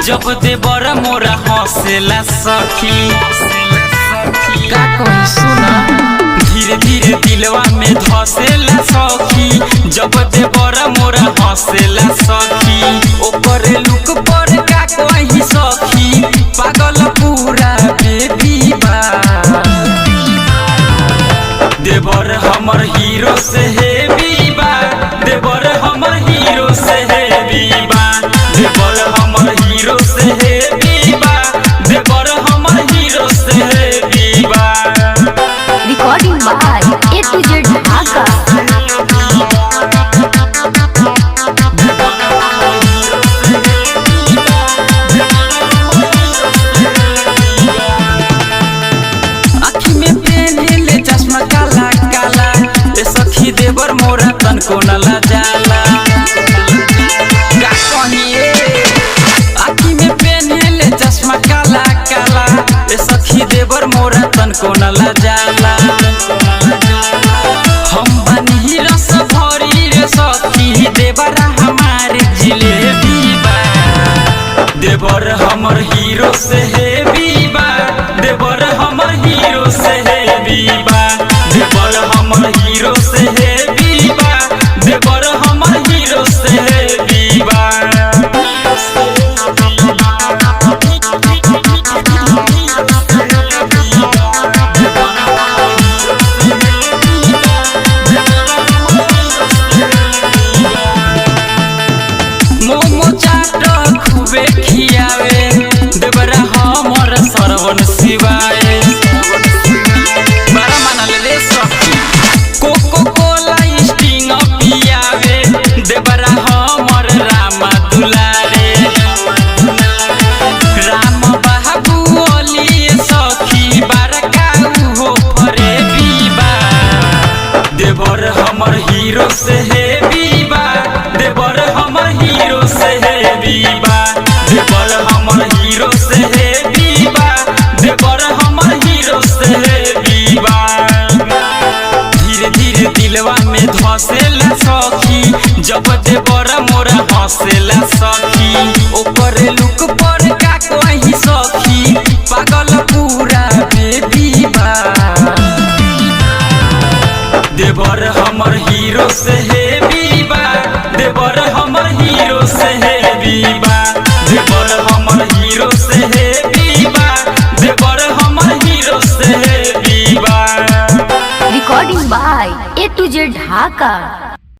जब देवर मोरा हंसेला सखी का कही सुना धीरे धीरे दिलवा में धसेला सखी जब देवर मोरा हंसेला सखी ओकर लुक पर का कही सखी पागल पूरा बेबी बा देवर हमर हीरो से हेवी बा देवर हमर हीरो से हेवी बा देवर हमर हीरो से हेवी बा देवर हमर हीरो से हेवी बा। Recording by A to Z Dhaka. आँखी में पहनले चश्मा काला काला ए सखी देवर मोरा तनको न जाला आँखी में पहनले चश्मा काला काला ए सखी देवर मोरा तनको न जाला हम बनी रस भरी रे सखी देवरा हमारे जिलेबी बा देवर हमर हीरो से हेवी बा देवर हमर हीरो से हेवी बा देवर हमर हीरो से हेवी बा देवर हमर हीरो से हेवी बा। मोमो चाट खूबे खियावे देवरा हमर सरवन शिवाए बड़ा मानल रे सखी कोको कोला स्टिंग पियावे देवरा हमर रामा दुलारे राम बाबू ओली सखी बड़का हो फरे बीबा देवर हमर हीरो से हेवी बा देवर हमर हीरो से हेवी बा देवर हमर हीरो से हेवी बा देवर हमर हीरो से हेवी बा धीरे धीरे दिलवा में धसेला सखी जब देवर मोरा हंसेला सखी ओकर लुक पर का कही सखी पागल पूरा बेबी बा देवर हमर हीरो से हेवी बा देवर हमर हीरो से हेवी बा देवर हमर हीरो से हेवी बा देवर हमर हीरो से हेवी बा। Recording by A to Z Dhaka.